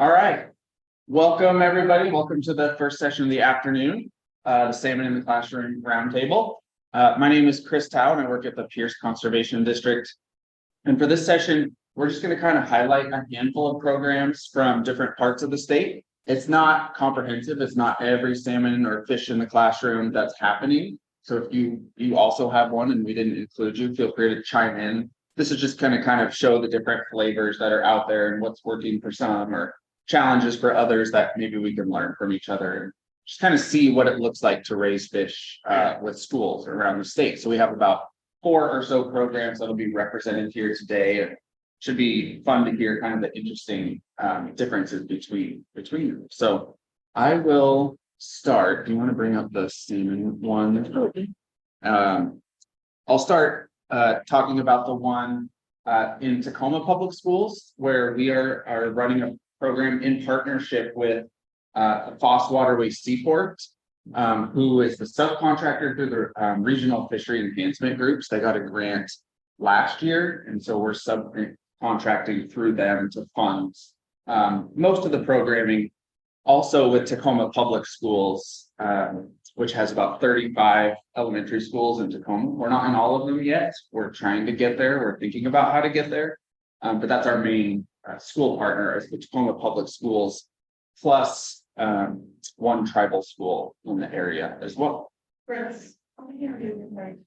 All right. Welcome, everybody. Welcome to the first session of the afternoon, the Salmon in the Classroom Roundtable. My name is Chris Tao, and I work at the Pierce Conservation District. And for this session, we're just going to kind of highlight a handful of programs from different parts of the state. It's not comprehensive. It's not every salmon or fish in the classroom that's happening. So if you also have one and we didn't include you, feel free to chime in. This is just kind of show the different flavors that are out there and what's working for some or challenges for others that maybe we can learn from each other and just kind of see what it looks like to raise fish with schools around the state. So we have about 4 or so programs that'll be represented here today. And should be fun to hear kind of the interesting differences between them. So I will start. Do you want to bring up the salmon one? I'll start talking about the one in Tacoma Public Schools, where we are running a program in partnership with the Foss Waterway Seaport, who is the subcontractor through the regional fishery enhancement groups. They got a grant last year, and so we're subcontracting through them to fund most of the programming. Also with Tacoma Public Schools, which has about 35 elementary schools in Tacoma. We're not in all of them yet. We're trying to get there. We're thinking about how to get there. But that's our main school partner is the Tacoma Public Schools, plus one tribal school in the area as well. Chris, how many are you in right?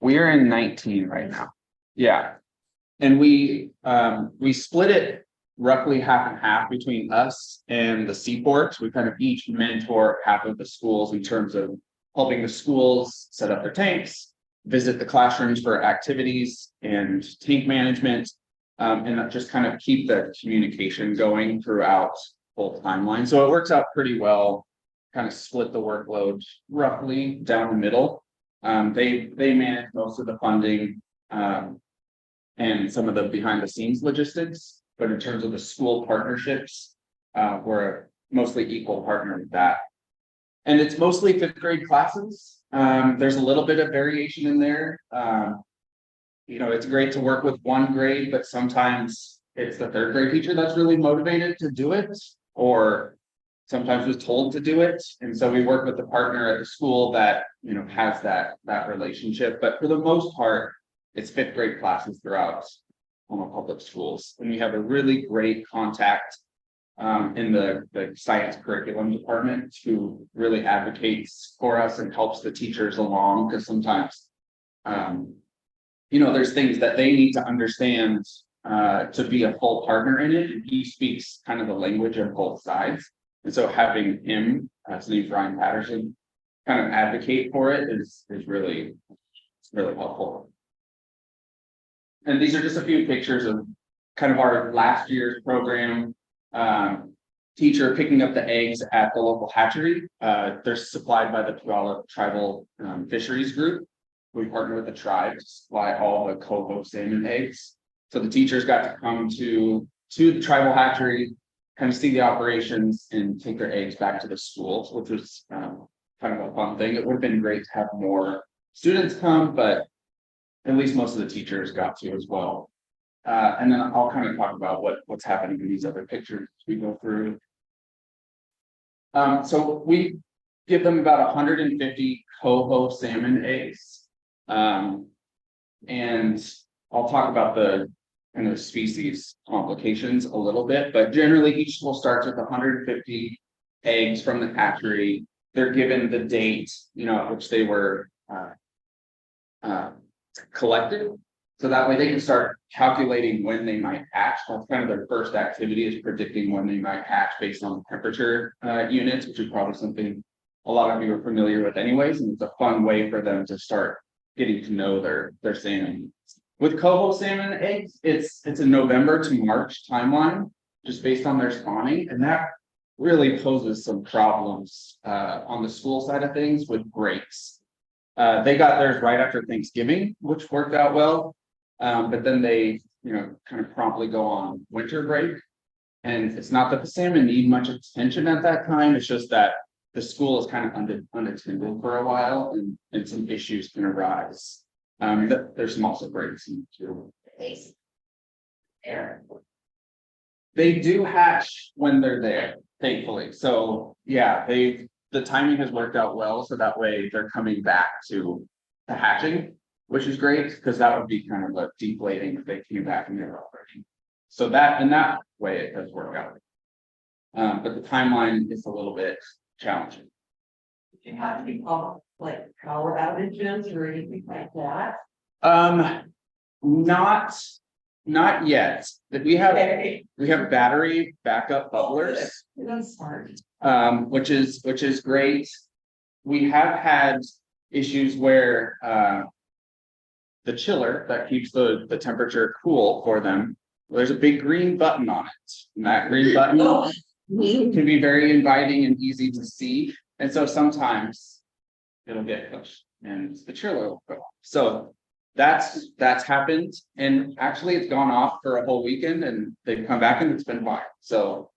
We are in 19 right now. Yeah. And we split it roughly half and half between us and the Seaport. We kind of each mentor half of the schools in terms of helping the schools set up their tanks, visit the classrooms for activities and tank management, and just kind of keep the communication going throughout the whole timeline. So it works out pretty well, kind of split the workload roughly down the middle. They manage most of the funding and some of the behind the scenes logistics. But in terms of the school partnerships, we're a mostly equal partner with that. And it's mostly 5th grade classes. There's a little bit of variation in there. It's great to work with 1 grade, but sometimes it's the 3rd grade teacher that's really motivated to do it, or sometimes was told to do it. And so we work with the partner at the school that, has that relationship. But for the most part, it's 5th grade classes throughout public schools, and we have a really great contact in the science curriculum department who really advocates for us and helps the teachers along, because sometimes there's things that they need to understand to be a full partner in it, and he speaks kind of the language of both sides. And so having him, his name's Ryan Patterson, kind of advocate for it is really helpful. And these are just a few pictures of kind of our last year's program. Teacher picking up the eggs at the local hatchery. They're supplied by the Puyallup Tribal Fisheries Group. We partner with the tribe to supply all the coho salmon eggs. So the teachers got to come to the tribal hatchery, kind of see the operations and take their eggs back to the schools, which was kind of a fun thing. It would have been great to have more students come, but at least most of the teachers got to as well. And then I'll kind of talk about what's happening in these other pictures as we go through. So we give them about 150 coho salmon eggs. And I'll talk about the kind of species complications a little bit, but generally each school starts with 150 eggs from the hatchery. They're given the date, at which they were collected, so that way they can start calculating when they might hatch. That's kind of their first activity, is predicting when they might hatch based on temperature units, which is probably something a lot of you are familiar with anyways, and it's a fun way for them to start getting to know their salmon. With coho salmon eggs, it's a November to March timeline, just based on their spawning, and that really poses some problems on the school side of things with breaks. They got theirs right after Thanksgiving, which worked out well. But then they, kind of promptly go on winter break. And it's not that the salmon need much attention at that time. It's just that the school is kind of unattended for a while, and some issues can arise. There's some also breaks too. They do hatch when they're there, thankfully. So yeah, the timing has worked out well, so that way they're coming back to the hatching, which is great, because that would be kind of a deflating if they came back and they were already. So that in that way it does work out. But the timeline is a little bit challenging. You have to be called like power outages or anything like that. Not yet. That we have Okay. battery backup bubblers, That's smart. which is great. We have had issues where the chiller that keeps the temperature cool for them. There's a big green button on it, and that green button can be very inviting and easy to see. And so sometimes it'll get pushed and the chiller will go off. So that's happened, and actually it's gone off for a whole weekend and they've come back and it's been fine. So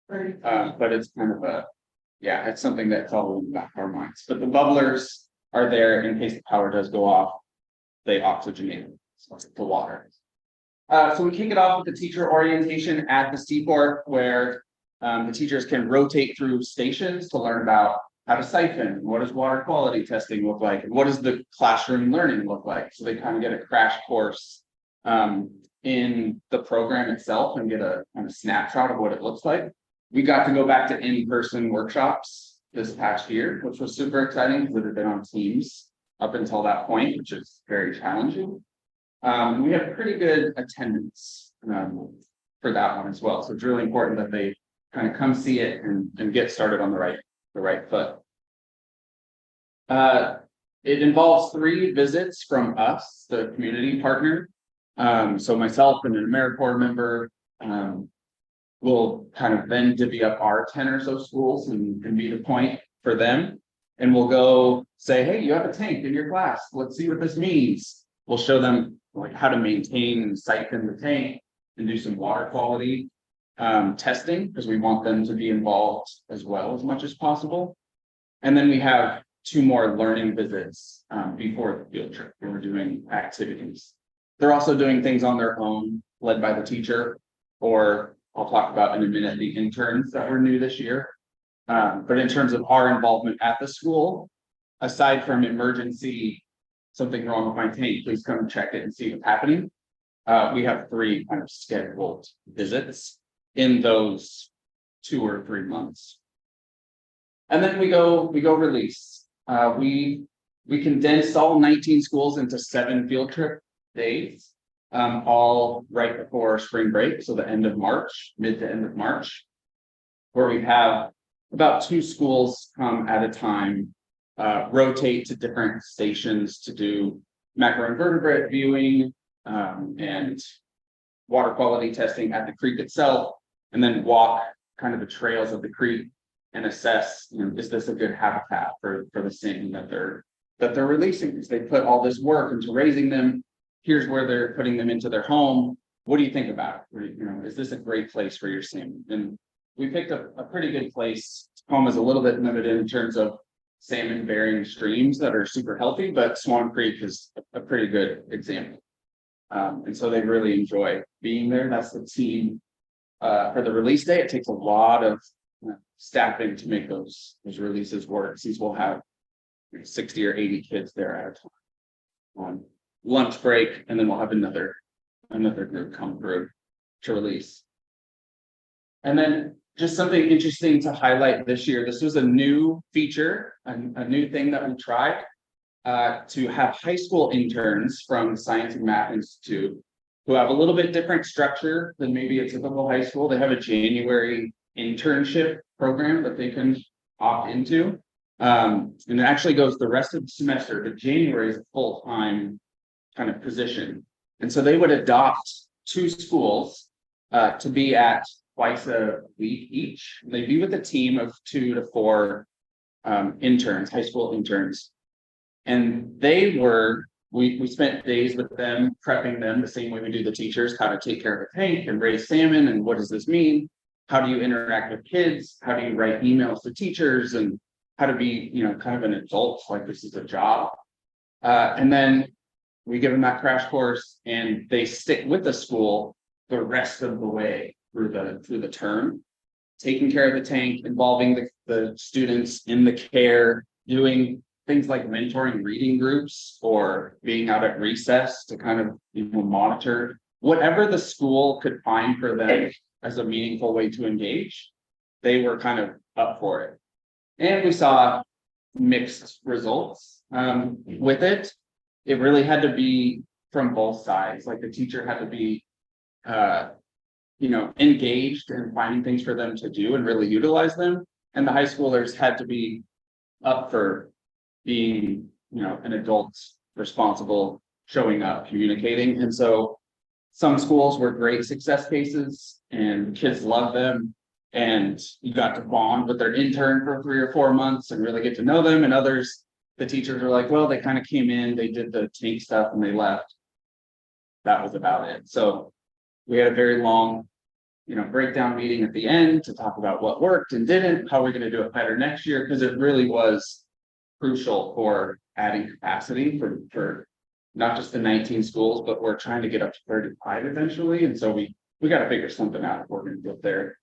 but it's kind of it's something that's all in the back of our minds. But the bubblers are there in case the power does go off. They oxygenate the water. So we kick it off with the teacher orientation at the Seaport, where the teachers can rotate through stations to learn about how to siphon, what does water quality testing look like, and what does the classroom learning look like. So they kind of get a crash course in the program itself and get a kind of snapshot of what it looks like. We got to go back to in-person workshops this past year, which was super exciting because it had been on Teams up until that point, which is very challenging. We had pretty good attendance for that one as well. So it's really important that they kind of come see it and get started on the right foot. It involves 3 visits from us, the community partner. So myself and an AmeriCorps member will kind of then divvy up our 10 or so schools and be the point for them. And we'll go say, hey, you have a tank in your class. Let's see what this means. We'll show them like how to maintain and siphon the tank and do some water quality testing, because we want them to be involved as well as much as possible. And then we have 2 more learning visits before the field trip where we're doing activities. They're also doing things on their own, led by the teacher, or I'll talk about in a minute the interns that were new this year. But in terms of our involvement at the school, aside from emergency, something wrong with my tank, please come check it and see what's happening. We have 3 kind of scheduled visits in those 2 or 3 months. And then we go release. We condensed all 19 schools into 7 field trip days, all right before spring break. So the end of March, mid to end of March, where we have about 2 schools come at a time, rotate to different stations to do macroinvertebrate viewing and water quality testing at the creek itself, and then walk kind of the trails of the creek and assess, is this a good habitat for the salmon that they're releasing? Because they put all this work into raising them. Here's where they're putting them into their home. What do you think about it? Is this a great place for your salmon? And we picked up a pretty good place. Home is a little bit limited in terms of salmon bearing streams that are super healthy, but Swan Creek is a pretty good example. And so they really enjoy being there. That's the team for the release day. It takes a lot of staffing to make those releases work, since we'll have 60 or 80 kids there at a time on lunch break, and then we'll have another group come through to release. And then just something interesting to highlight this year, this was a new feature, a new thing that we tried, to have high school interns from the Science and Math Institute, who have a little bit different structure than maybe a typical high school. They have a January internship program that they can opt into. And it actually goes the rest of the semester, but January is a full-time kind of position. And so they would adopt 2 schools to be at twice a week each. They'd be with a team of 2 to 4 interns, high school interns. And we spent days with them, prepping them the same way we do the teachers, how to take care of a tank and raise salmon, and what does this mean? How do you interact with kids? How do you write emails to teachers? And how to be, kind of an adult, like this is a job. And then we give them that crash course, and they stick with the school the rest of the way through the term. Taking care of the tank, involving the students in the care, doing things like mentoring reading groups or being out at recess to kind of monitor whatever the school could find for them as a meaningful way to engage. They were kind of up for it. And we saw mixed results with it. It really had to be from both sides. Like the teacher had to be engaged in finding things for them to do and really utilize them. And the high schoolers had to be up for being, an adult, responsible, showing up, communicating. And so some schools were great success cases and kids loved them. And you got to bond with their intern for 3 or 4 months and really get to know them. And others, the teachers were like, well, they kind of came in, they did the tank stuff and they left. That was about it. So we had a very long, breakdown meeting at the end to talk about what worked and didn't, how we're going to do it better next year, because it really was crucial for adding capacity for not just the 19 schools, but we're trying to get up to 35 eventually. And so we got to figure something out if we're going to get there.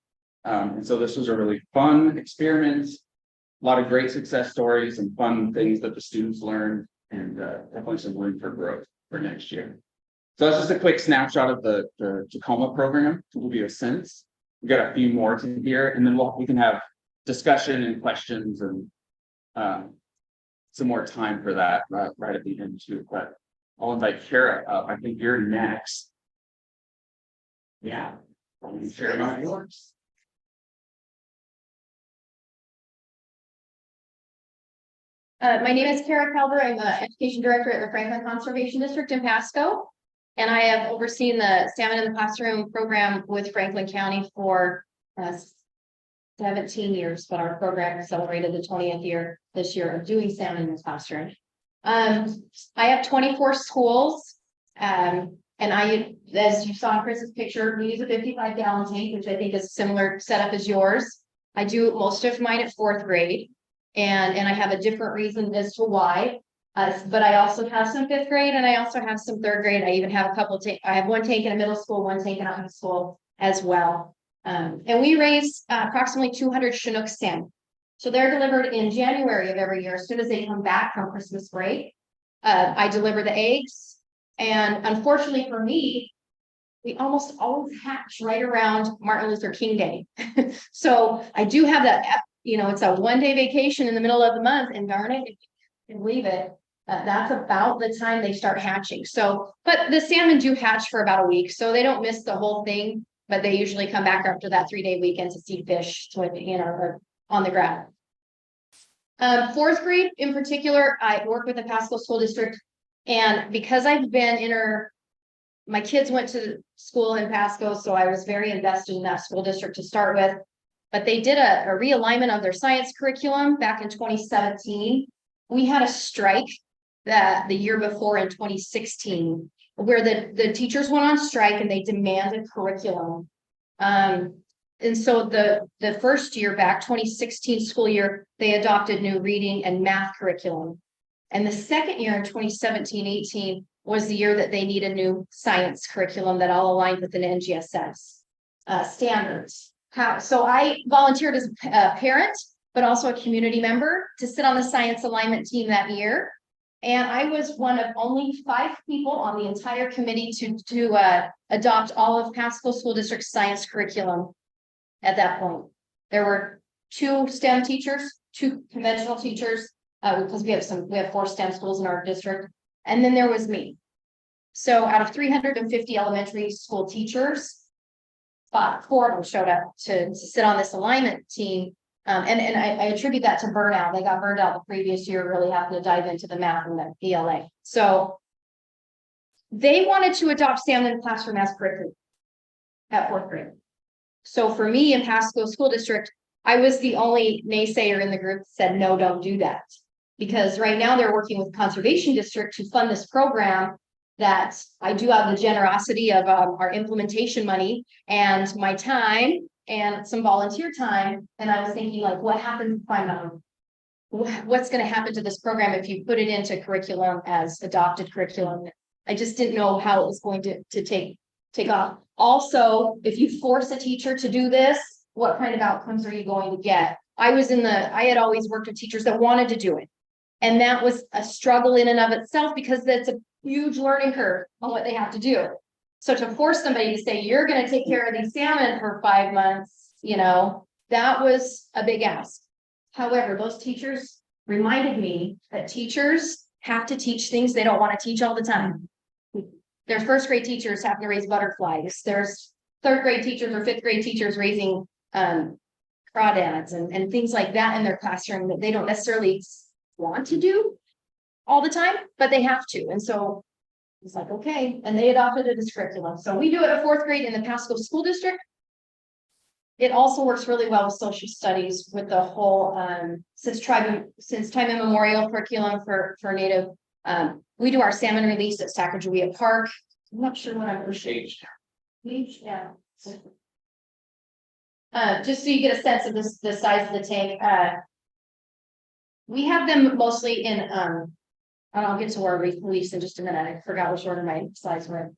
And so this was a really fun experiment, a lot of great success stories and fun things that the students learned, and definitely some room for growth for next year. So that's just a quick snapshot of the Tacoma program to give you a sense. We got a few more to hear, and then we can have discussion and questions and some more time for that right at the end too. But I'll invite Kara up. I think you're next. Yeah, I'll share about yours. My name is Kara Calver. I'm the Education Director at the Franklin Conservation District in Pasco. And I have overseen the Salmon in the Classroom program with Franklin County for 17 years, but our program celebrated the 20th year this year of doing Salmon in the Classroom. I have 24 schools, and as you saw in Chris's picture, we use a 55-gallon tank, which I think is a similar setup as yours. I do most of mine at 4th grade, and I have a different reason as to why. But I also have some 5th grade and I also have some 3rd grade. I even have a couple I have one tank in a middle school, one tank in a high school as well. And we raise approximately 200 Chinook salmon. So they're delivered in January of every year as soon as they come back from Christmas break. I deliver the eggs, and unfortunately for me, we almost always hatch right around Martin Luther King Day. So I do have that, it's a 1-day vacation in the middle of the month, and darn it, if you can leave it. That's about the time they start hatching. So, but the salmon do hatch for about a week, so they don't miss the whole thing, but they usually come back after that 3-day weekend to see fish swimming, or on the ground. 4th grade in particular, I work with the Pasco School District, and because I've been my kids went to school in Pasco, so I was very invested in that school district to start with, but they did a realignment of their science curriculum back in 2017. We had a strike the year before in 2016, where the teachers went on strike and they demanded curriculum. And so the first year back, 2016 school year, they adopted new reading and math curriculum. And the second year in 2017-18 was the year that they need a new science curriculum that all aligned with an NGSS standards. So I volunteered as a parent, but also a community member to sit on the science alignment team that year. And I was one of only 5 people on the entire committee to adopt all of Pasco School District's science curriculum at that point. There were 2 STEM teachers, 2 conventional teachers, because we have 4 STEM schools in our district. And then there was me. So out of 350 elementary school teachers, 4 of them showed up to sit on this alignment team. And I attribute that to burnout. They got burned out the previous year, really having to dive into the math and the ELA. So they wanted to adopt Salmon in the Classroom as curriculum at 4th grade. So for me in Pasco School District, I was the only naysayer in the group that said, no, don't do that. Because right now they're working with Conservation District to fund this program that I do have the generosity of our implementation money and my time and some volunteer time. And I was thinking, like, what happens if I'm not, what's going to happen to this program if you put it into curriculum as adopted curriculum? I just didn't know how it was going to take take off. Also, if you force a teacher to do this, what kind of outcomes are you going to get? I had always worked with teachers that wanted to do it. And that was a struggle in and of itself because that's a huge learning curve on what they have to do. So to force somebody to say, you're going to take care of these salmon for 5 months, that was a big ask. However, those teachers reminded me that teachers have to teach things they don't want to teach all the time. There's first grade teachers having to raise butterflies. There's third grade teachers or fifth grade teachers raising crawdads and things like that in their classroom that they don't necessarily want to do all the time, but they have to. And so it's like, okay, and they adopted it as curriculum. So we do it at 4th grade in the Pasco School District. It also works really well with social studies with the whole since time immemorial curriculum for Native. We do our salmon release at Sacagawea Park. I'm not sure what I'm Changed. yeah. Just so you get a sense of the size of the tank. We have them mostly in and I'll get to our release in just a minute. I forgot which order my slides were.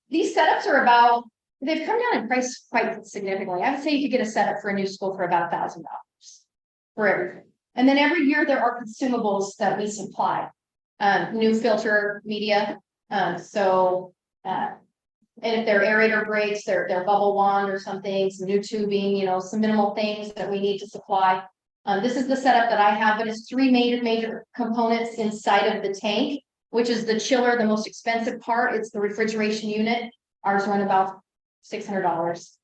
These setups are they've come down in price quite significantly. I would say you could get a setup for a new school for about $1,000 for everything. And then every year there are consumables that we supply. New filter media. And if their aerator breaks, their bubble wand or something, some new tubing, some minimal things that we need to supply. This is the setup that I have, but it's 3 major components inside of the tank, which is the chiller, the most expensive part. It's the refrigeration unit. Ours run about $600.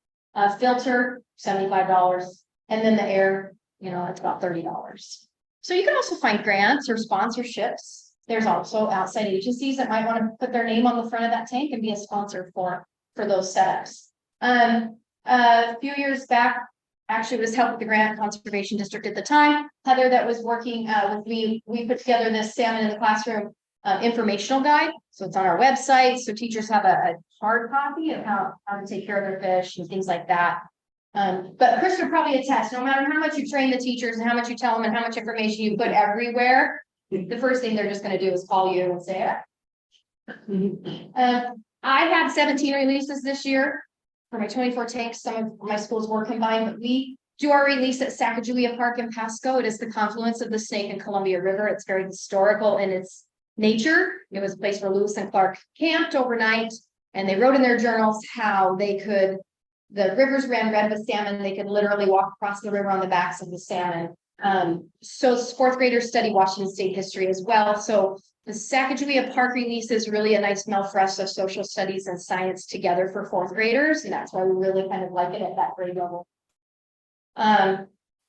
Filter, $75. And then the air, it's about $30. So you can also find grants or sponsorships. There's also outside agencies that might want to put their name on the front of that tank and be a sponsor for those setups. A few years back, actually was helped with the Grant Conservation District at the time. Heather that was working with me, we put together this Salmon in the Classroom informational guide. So it's on our website. So teachers have a hard copy of how to take care of their fish and things like that. But Chris would probably attest, no matter how much you train the teachers and how much you tell them and how much information you put everywhere, the first thing they're just going to do is call you and say, I had 17 releases this year for my 24 tanks. Some of my schools were combined, but we do our release at Sacagawea Park in Pasco. It is the confluence of the Snake and Columbia River. It's very historical in its nature. It was a place where Lewis and Clark camped overnight, and they wrote in their journals how the rivers ran red with salmon. They could literally walk across the river on the backs of the salmon. So 4th graders study Washington State history as well. So the Sacagawea Park release is really a nice meld for us of social studies and science together for 4th graders. And that's why we really kind of like it at that grade level.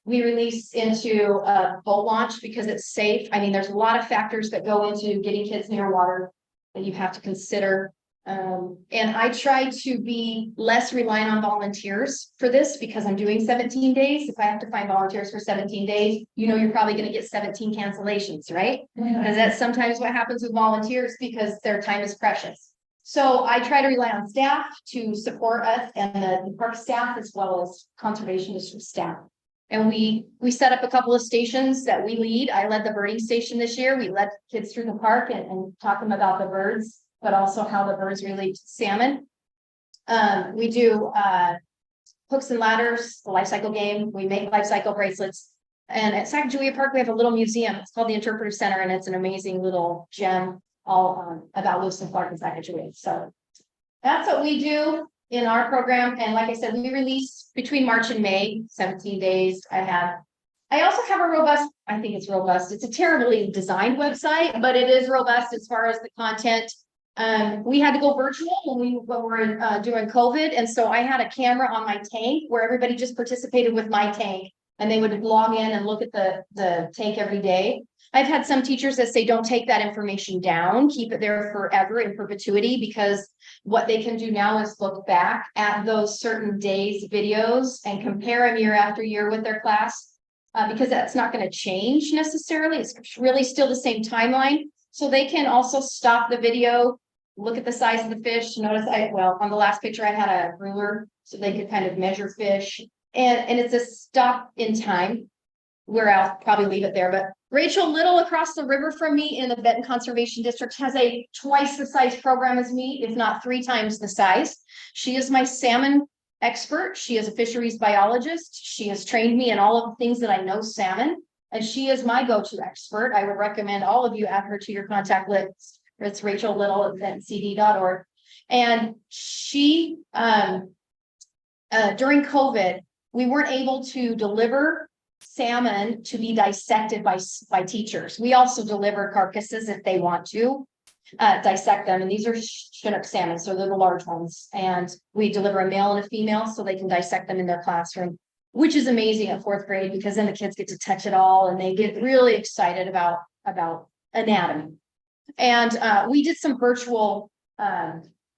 We release into a boat launch because it's safe. I mean, there's a lot of factors that go into getting kids near water that you have to consider. And I try to be less reliant on volunteers for this because I'm doing 17 days. If I have to find volunteers for 17 days, you're probably going to get 17 cancellations, right? Because that's sometimes what happens with volunteers because their time is precious. So I try to rely on staff to support us and the park staff as well as conservation district staff. And we set up a couple of stations that we lead. I led the birding station this year. We led kids through the park and talk them about the birds, but also how the birds relate to salmon. We do hooks and ladders, the life cycle game. We make life cycle bracelets. And at Sacagawea Park, we have a little museum. It's called the Interpretive Center, and it's an amazing little gem all about Lewis and Clark and Sacagawea. So that's what we do in our program. And like I said, we release between March and May, 17 days. I also have a robust, I think it's robust. It's a terribly designed website, but it is robust as far as the content. We had to go virtual when we were doing COVID. And so I had a camera on my tank where everybody just participated with my tank and they would log in and look at the tank every day. I've had some teachers that say, don't take that information down, keep it there forever in perpetuity, because what they can do now is look back at those certain days videos and compare them year after year with their class, because that's not going to change necessarily. It's really still the same timeline. So they can also stop the video, look at the size of the fish. Notice on the last picture, I had a ruler so they could kind of measure fish. And it's a stop in time. where I'll probably leave it there, but Rachel Little across the river from me in the Benton Conservation District has a twice the size program as me, if not 3 times the size. She is my salmon expert. She is a fisheries biologist. She has trained me in all of the things that I know salmon, and she is my go-to expert. I would recommend all of you add her to your contact list. It's Rachel Little at bentcd.org. And she, during COVID, we weren't able to deliver salmon to be dissected by teachers. We also deliver carcasses if they want to dissect them. And these are Chinook salmon, so they're the large ones. And we deliver a male and a female so they can dissect them in their classroom, which is amazing at 4th grade, because then the kids get to touch it all and they get really excited about anatomy. And we did some virtual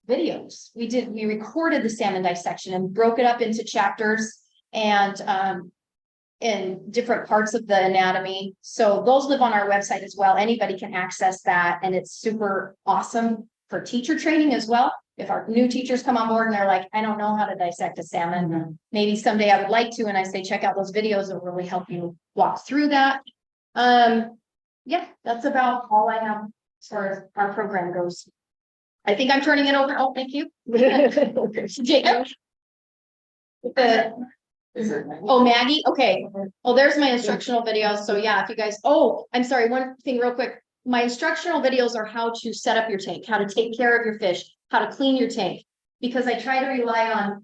videos. We recorded the salmon dissection and broke it up into chapters and in different parts of the anatomy. So those live on our website as well. Anybody can access that, and it's super awesome for teacher training as well. If our new teachers come on board and they're like, I don't know how to dissect a salmon, maybe someday I would like to, and I say, check out those videos. It'll really help you walk through that. Yeah, that's about all I have as far as our program goes. I think I'm turning it over. Oh, thank you. Jacob. Oh, Maggie. Okay. Oh, there's my instructional videos. So yeah, if you guys, oh, I'm sorry. One thing real quick. My instructional videos are how to set up your tank, how to take care of your fish, how to clean your tank, because I try to rely on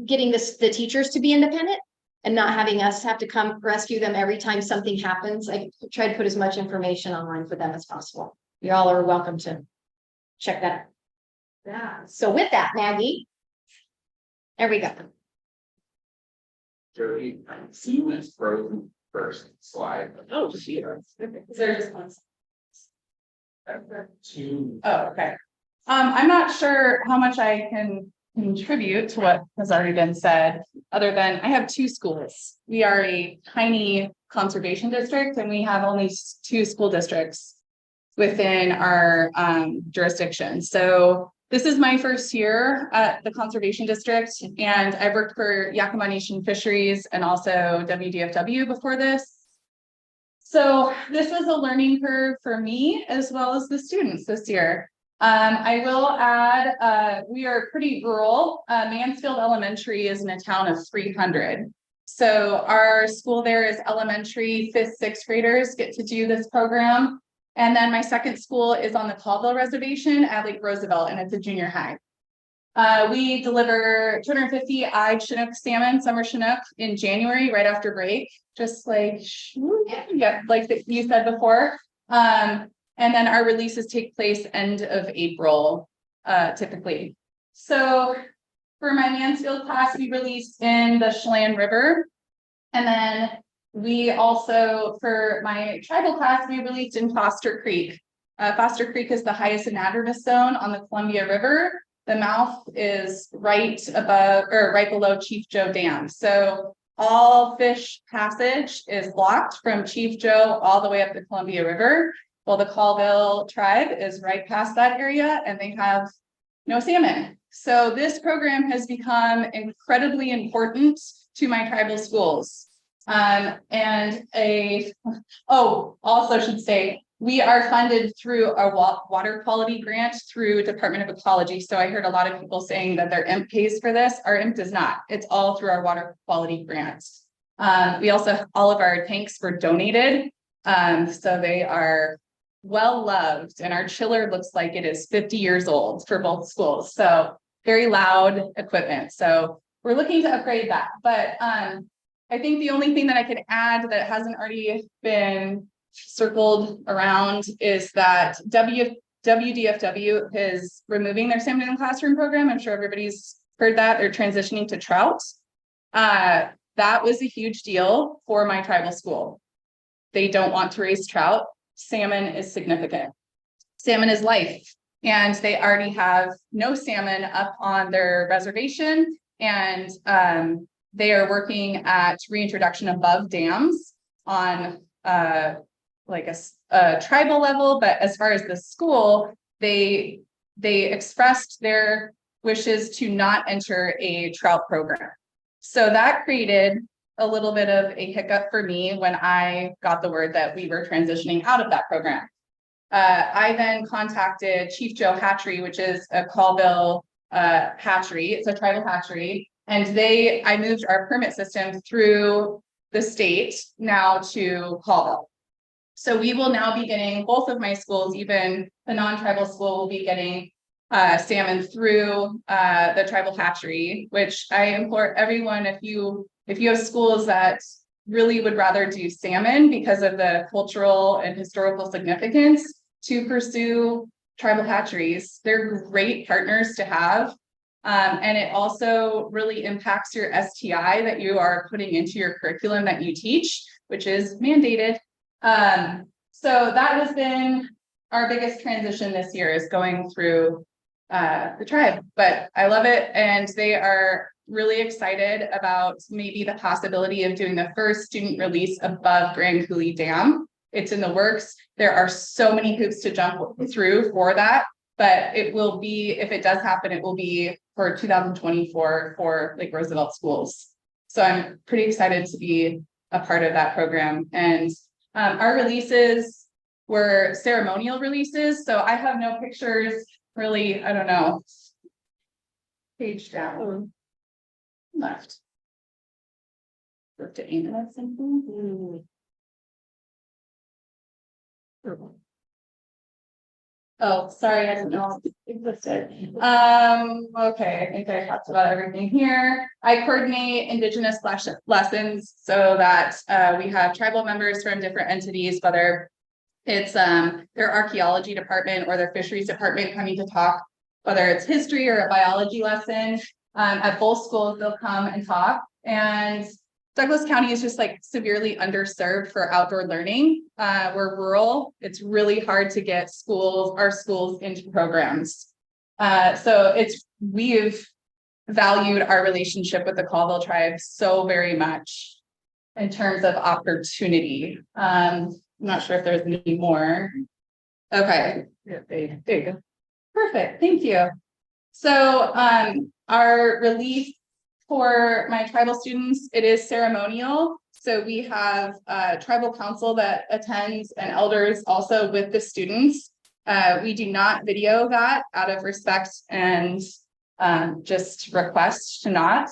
getting the teachers to be independent and not having us have to come rescue them every time something happens. I try to put as much information online for them as possible. You all are welcome to check that out. Yeah. So with that, Maggie, there we go. Jody, see this frozen first slide. Oh, she is. Is there just one? Two. Oh, okay. I'm not sure how much I can contribute to what has already been said, other than I have 2 schools. We are a tiny conservation district, and we have only 2 school districts within our jurisdiction. So this is my first year at the conservation district, and I've worked for Yakima Nation Fisheries and also WDFW before this. So this was a learning curve for me as well as the students this year. I will add, we are pretty rural. Mansfield Elementary is in a town of 300. So our school there is elementary, 5th, 6th graders get to do this program. And then my second school is on the Colville Reservation at Lake Roosevelt, and it's a junior high. We deliver 250 eyed Chinook salmon, summer Chinook, in January, right after break, just like, yeah, like you said before. And then our releases take place end of April, typically. So for my Mansfield class, we released in the Chelan River. And then we also, for my tribal class, we released in Foster Creek. Foster Creek is the highest anadromous zone on the Columbia River. The mouth is right above or right below Chief Joe Dam. So all fish passage is blocked from Chief Joe all the way up the Columbia River. Well, the Colville tribe is right past that area, and they have no salmon. So this program has become incredibly important to my tribal schools. Also should say, we are funded through a water quality grant through Department of Ecology. So I heard a lot of people saying that their IMP pays for this. Our IMP does not. It's all through our water quality grants. We also, all of our tanks were donated. So they are well loved, and our chiller looks like it is 50 years old for both schools. So very loud equipment. So we're looking to upgrade that. But I think the only thing that I could add that hasn't already been circled around is that WDFW is removing their salmon in the classroom program. I'm sure everybody's heard that. They're transitioning to trout. That was a huge deal for my tribal school. They don't want to raise trout. Salmon is significant. Salmon is life. And they already have no salmon up on their reservation. And they are working at reintroduction above dams on like a tribal level. But as far as the school, they expressed their wishes to not enter a trout program. So that created a little bit of a hiccup for me when I got the word that we were transitioning out of that program. I then contacted Chief Joe Hatchery, which is a Colville hatchery. It's a tribal hatchery. And I moved our permit system through the state now to Colville. So we will now be getting, both of my schools, even the non-tribal school will be getting salmon through the tribal hatchery, which I implore everyone, if you have schools that really would rather do salmon because of the cultural and historical significance, to pursue tribal hatcheries. They're great partners to have. And it also really impacts your STI that you are putting into your curriculum that you teach, which is mandated. So that has been our biggest transition this year, is going through the tribe, but I love it. And they are really excited about maybe the possibility of doing the first student release above Grand Coulee Dam. It's in the works. There are so many hoops to jump through for that, but it will be, if it does happen, it will be for 2024 for Lake Roosevelt schools. So I'm pretty excited to be a part of that program. And our releases were ceremonial releases. So I have no pictures really, I don't know. Page down. Left. To aim at something. Oh, sorry, I didn't know it existed. Okay, I think I talked about everything here. I coordinate Indigenous lessons so that we have tribal members from different entities, whether it's their archaeology department or their fisheries department coming to talk, whether it's history or a biology lesson. At both schools, they'll come and talk. And Douglas County is just like severely underserved for outdoor learning. We're rural. It's really hard to get our schools into programs. So we've valued our relationship with the Colville tribe so very much in terms of opportunity. I'm not sure if there's any more. Okay. Yeah, there you go. Perfect. Thank you. So our release for my tribal students, it is ceremonial. So we have a tribal council that attends and elders also with the students. We do not video that out of respect and just request to not.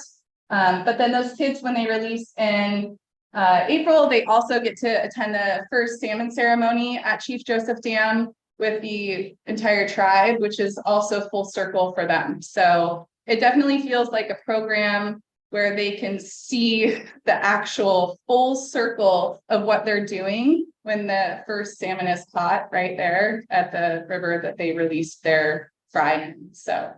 But then those kids, when they release in April, they also get to attend the first salmon ceremony at Chief Joseph Dam with the entire tribe, which is also full circle for them. So it definitely feels like a program where they can see the actual full circle of what they're doing when the first salmon is caught right there at the river that they released their fry in. So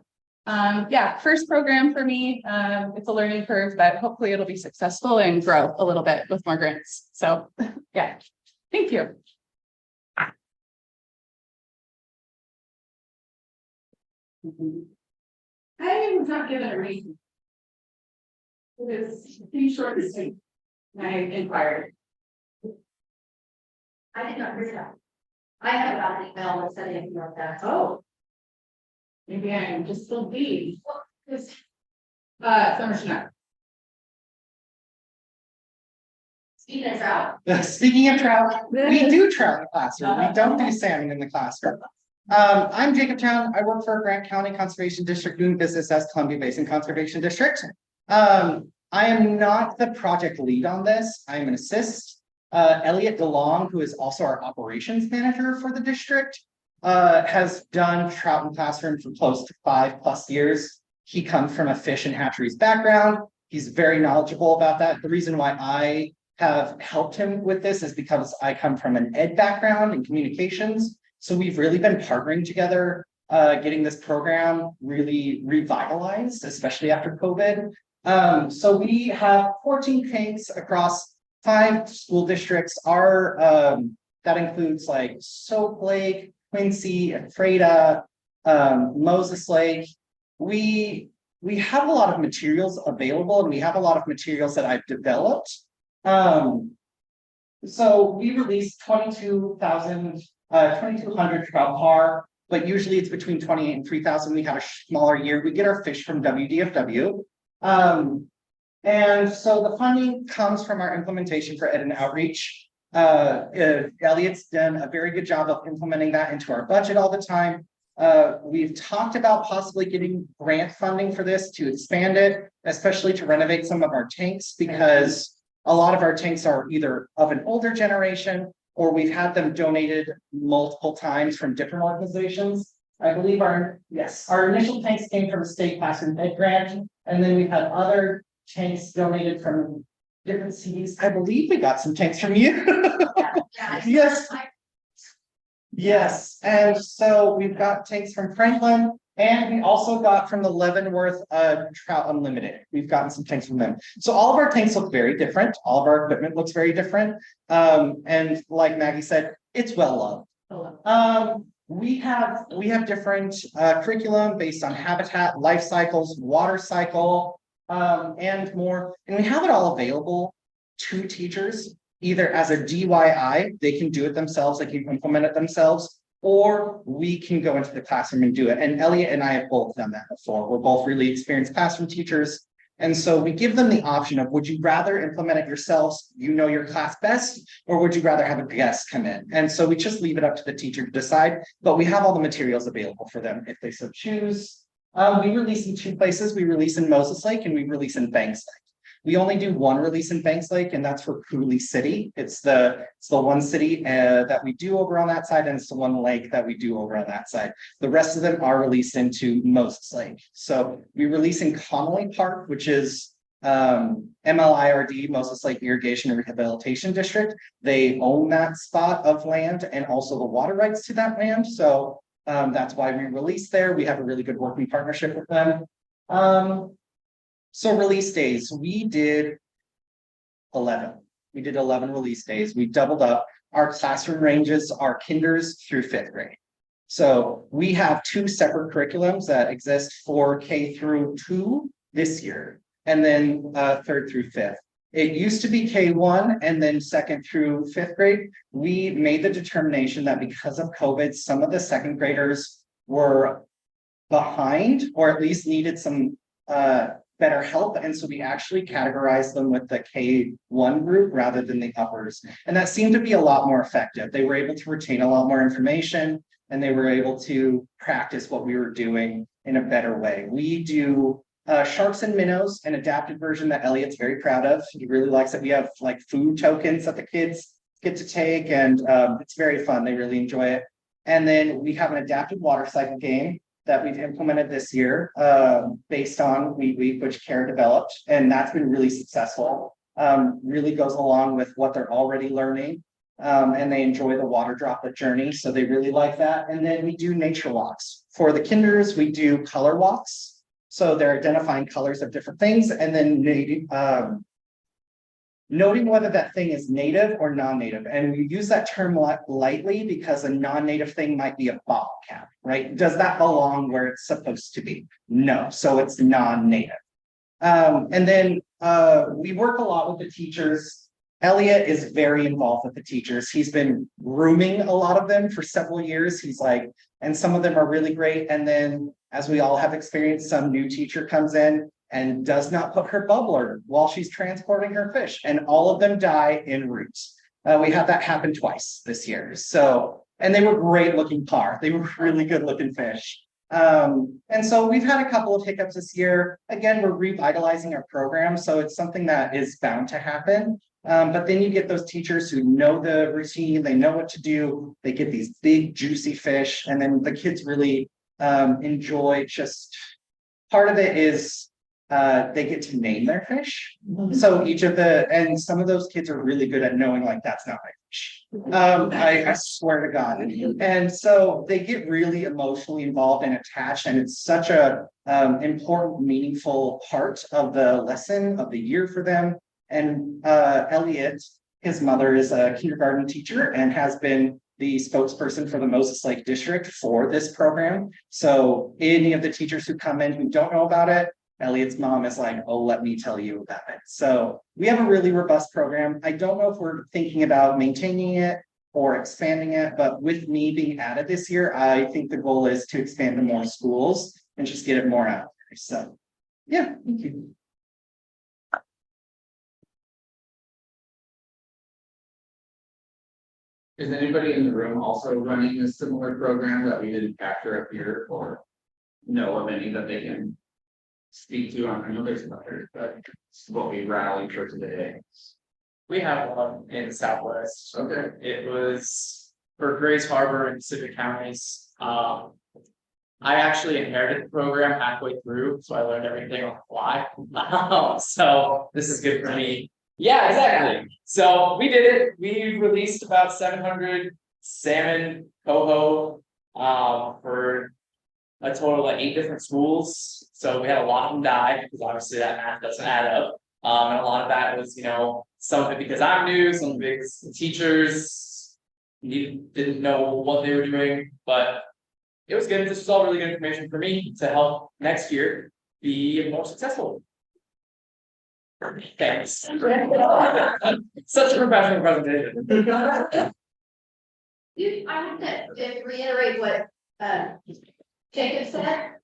yeah, first program for me. It's a learning curve, but hopefully it'll be successful and grow a little bit with more grants. So yeah, thank you. I was not given a reason. It was pretty short and sweet. I inquired. I did not read that. I have got an email that said anything like that. Oh. Maybe I'm just still being. Summer Schneck. Speaking of trout. Speaking of trout, we do trout in the classroom. We don't do salmon in the classroom. I'm Jacob Town. I work for Grant County Conservation District, doing business as Columbia Basin Conservation District. I am not the project lead on this. I am an assist. Elliot DeLong, who is also our operations manager for the district, has done trout in classroom for close to 5+ years. He comes from a fish and hatcheries background. He's very knowledgeable about that. The reason why I have helped him with this is because I come from an ed background in communications. So we've really been partnering together, getting this program really revitalized, especially after COVID. So we have 14 tanks across 5 school districts. That includes like Soap Lake, Quincy, Ephrata, Moses Lake. We have a lot of materials available, and we have a lot of materials that I've developed. So we released 2,200 trout par, but usually it's between 28 and 3,000. We had a smaller year. We get our fish from WDFW. And so the funding comes from our implementation for Ed and Outreach. Elliot's done a very good job of implementing that into our budget all the time. We've talked about possibly getting grant funding for this to expand it, especially to renovate some of our tanks, because a lot of our tanks are either of an older generation or we've had them donated multiple times from different organizations. I believe our initial tanks came from a state classroom ed grant, and then we've had other tanks donated from different cities. I believe we got some tanks from you. Yes. Yes, and so we've got tanks from Franklin, and we also got from the Leavenworth Trout Unlimited. We've gotten some tanks from them. So all of our tanks look very different. All of our equipment looks very different. And like Maggie said, it's well loved. We have different curriculum based on habitat, life cycles, water cycle, and more. And we have it all available to teachers, either as a DIY, they can do it themselves, they can implement it themselves, or we can go into the classroom and do it. And Elliot and I have both done that before. We're both really experienced classroom teachers. And so we give them the option of, would you rather implement it yourselves, you know your class best, or would you rather have a guest come in? And so we just leave it up to the teacher to decide, but we have all the materials available for them if they so choose. We release in two places. We release in Moses Lake and we release in Banks Lake. We only do one release in Banks Lake, and that's for Cooley City. It's the one city that we do over on that side, and it's the one lake that we do over on that side. The rest of them are released into Moses Lake. So we release in Connolly Park, which is MLIRD, Moses Lake Irrigation and Rehabilitation District. They own that spot of land and also the water rights to that land. So that's why we release there. We have a really good working partnership with them. So release days, we did 11. We did 11 release days. We doubled up. Our classroom ranges are kinders through 5th grade. So we have 2 separate curriculums that exist for K through 2 this year, and then 3rd through 5th. It used to be K1 and then 2nd through 5th grade. We made the determination that because of COVID, some of the 2nd graders were behind, or at least needed some better help. And so we actually categorized them with the K1 group rather than the uppers. And that seemed to be a lot more effective. They were able to retain a lot more information, and they were able to practice what we were doing in a better way. We do sharks and minnows, an adapted version that Elliot's very proud of. He really likes it. We have like food tokens that the kids get to take, and it's very fun. They really enjoy it. And then we have an adapted water cycle game that we've implemented this year based on Wheat Week, which Kara developed, and that's been really successful. Really goes along with what they're already learning, and they enjoy the water droplet journey, so they really like that. And then we do nature walks. For the kinders, we do color walks, so they're identifying colors of different things, and then noting whether that thing is native or non-native. And we use that term lightly because a non-native thing might be a bottle cap, right? Does that belong where it's supposed to be? No, so it's non-native. And then we work a lot with the teachers. Elliot is very involved with the teachers. He's been grooming a lot of them for several years. He's like, and some of them are really great. And then, as we all have experienced, some new teacher comes in and does not put her bubbler while she's transporting her fish, and all of them die en route. We had that happen twice this year. So, and they were great looking par. They were really good looking fish. And so we've had a couple of hiccups this year. Again, we're revitalizing our program, so it's something that is bound to happen. But then you get those teachers who know the routine, they know what to do, they get these big juicy fish, and then the kids really enjoy just, part of it is they get to name their fish. So and some of those kids are really good at knowing, like, that's not my fish. I swear to God. And so they get really emotionally involved and attached, and it's such a important, meaningful part of the lesson of the year for them. And Elliot, his mother, is a kindergarten teacher and has been the spokesperson for the Moses Lake District for this program. So any of the teachers who come in who don't know about it, Elliot's mom is like, oh, let me tell you about it. So we have a really robust program. I don't know if we're thinking about maintaining it or expanding it, but with me being added this year, I think the goal is to expand to more schools and just get it more out there. So yeah, thank you. Is anybody in the room also running a similar program that we didn't capture up here or know of any that they can speak to? I know there's others, but it's what we rallied for today. We have one in the Southwest. Okay. It was for Grace Harbor and Pacific counties. I actually inherited the program halfway through, so I learned everything on the fly. So this is good for me. Yeah, exactly. So we did it. We released about 700 salmon coho for a total of 8 different schools. So we had a lot of them die because obviously that math doesn't add up. And a lot of that was, some of it because I'm new, some of it the teachers didn't know what they were doing, but it was good. This was all really good information for me to help next year be more successful. Thanks. Such a professional presentation. I have to reiterate what Jacob said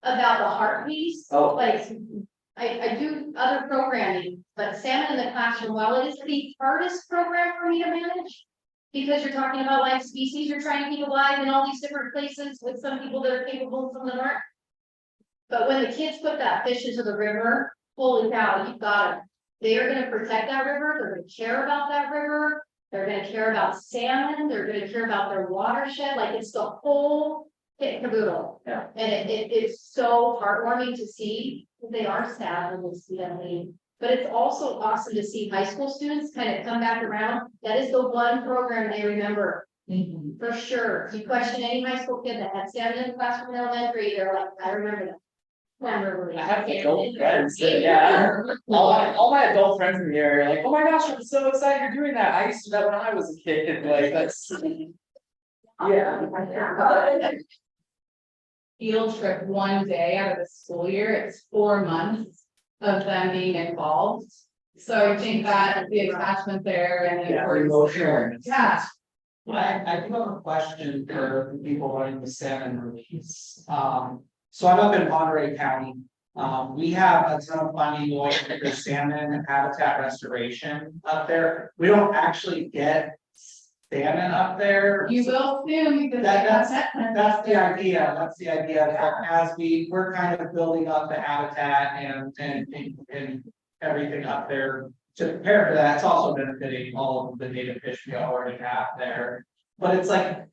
about the heart piece. Oh. Like, I do other programming, but Salmon in the Classroom, while it is the hardest program for me to manage, because you're talking about live species, you're trying to keep alive in all these different places with some people that are capable and some that aren't. But when the kids put that fish into the river, holy cow, you've got them. They are gonna protect that river, they're gonna care about that river, they're gonna care about salmon, they're gonna care about their watershed, like it's the whole kit and caboodle. Yeah. And it's so heartwarming to see. They are sad when we see them leave, but it's also awesome to see high school students kind of come back around. That is the one program they remember. For sure. If you question any high school kid that had salmon in the classroom in elementary, they're like, I remember that. I have adult friends. Yeah. All my adult friends in the area are like, oh my gosh, I'm so excited you're doing that. I used to do that when I was a kid. Like that's yeah. Field trip one day out of the school year, it's 4 months of them being involved. So I think that the attachment there and the importance there. Yeah. I do have a question for the people running the salmon release. So I'm up in Monterey County. We have a ton of funding going for salmon and habitat restoration up there. We don't actually get salmon up there. You will soon because That's the idea. That's the idea. Like, as we're kind of building up the habitat and everything up there to prepare for that. It's also benefiting all of the native fish we already have there. But it's like,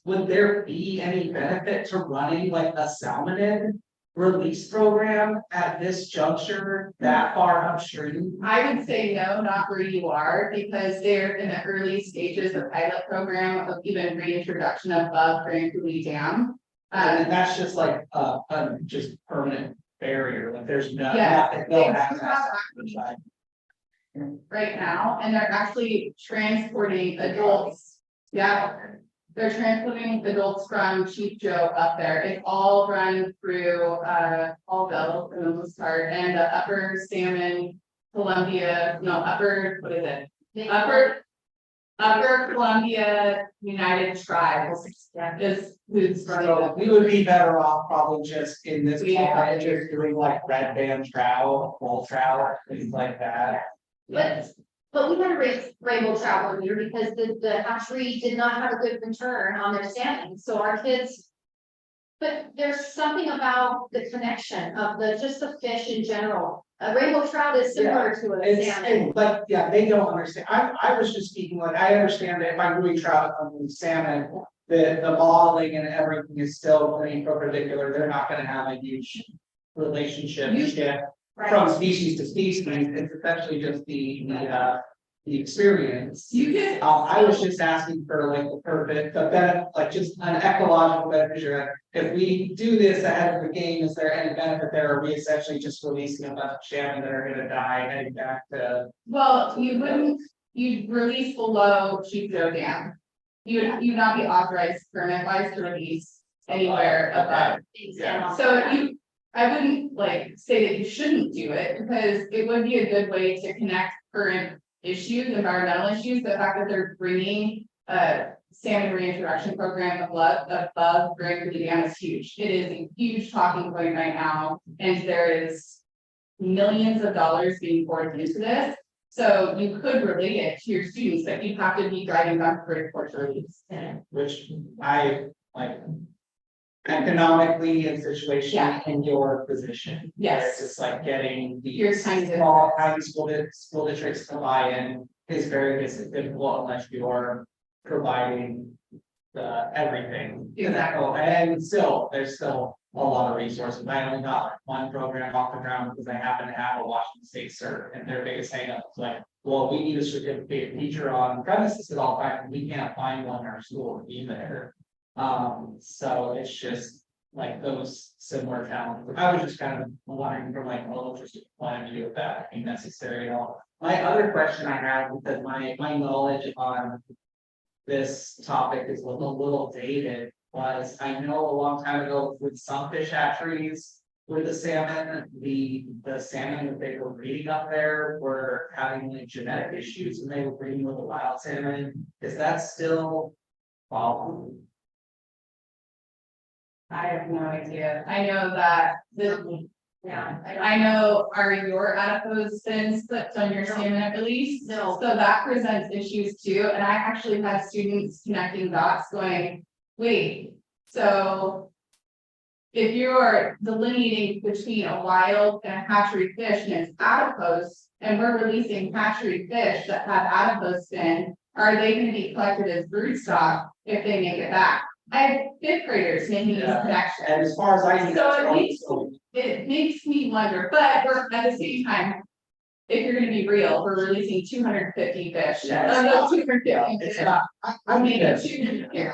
would there be any benefit to running like a salmonid release program at this juncture that far upstream? I would say no, not where you are, because they're in the early stages of pilot program of even reintroduction above Grand Coulee Dam. And that's just like a just permanent barrier, like there's no. Yeah, no they do access have to the side. right now, and they're actually transporting adults. Yeah, they're transporting adults from Chief Joe up there. It's all run through Allville for the most part, and the upper Salmon, Columbia, no, what is it? Upper Columbia United Tribes is who's running So the. we would be better off probably just in this Yeah. climate, just doing like red band trout, bull trout, things like that. But we had a rainbow trout one year because the hatchery did not have a good return on their salmon, so our kids. But there's something about the connection of just the fish in general. A rainbow trout is similar to a It's, salmon. and like, yeah, they don't understand. I was just speaking, like, I understand that if I'm doing trout and salmon, the modeling and everything is still pretty perpendicular. They're not gonna have a huge relationship from species to species. It's essentially just the experience. You can. I was just asking for like the benefit, like just an ecological benefit. Like, if we do this ahead of the game, is there any benefit there? Or are we essentially just releasing a bunch of salmon that are gonna die heading back to? Well, you'd release below Chief Joe Dam. You'd not be authorized permit wise to release anywhere above. Yeah. So I wouldn't like say that you shouldn't do it, because it would be a good way to connect current issues, environmental issues, the fact that they're bringing a salmon reintroduction program above Grand Coulee Dam is huge. It is a huge talking point right now, and there is millions of dollars being poured into this. So you could relate it to your students, but you have to be driving back for release. Which I like. Economically and situation Yeah. in your position. Yes. It's like getting the Your time to- small county school districts to buy in is very difficult unless you're providing. The everything. Exactly. And still, there's still a lot of resources. I only got one program off the ground because I happen to have a Washington State cert and their biggest hang up is like, well, we need a certificate teacher on premises at all times. We can't find one in our school either. So it's just like those similar challenges. I was just kind of wondering from like, well, just point of view of that, I think necessary at all. My other question I have, because my knowledge on this topic is a little dated, was I know a long time ago with some fish hatcheries with the salmon, the salmon that they were breeding up there were having like genetic issues and they were breeding with the wild salmon. Is that still a problem? I have no idea. I know that Yeah. I know, are your adipose fins clipped on your salmon at release? No. So that presents issues too, and I actually had students connecting dots going, wait, so. If you're delineating between a wild and a hatchery fish and it's adipose, and we're releasing hatchery fish that have adipose fin, are they gonna be collected as brood stock if they make it back? I have fifth graders making these Yeah. connections. And as far as I know. So it makes me wonder, but we're at the same time. If you're gonna be real, we're releasing 250 fish. Yeah. 250 It's fish. not- I mean, Maybe it's. 250.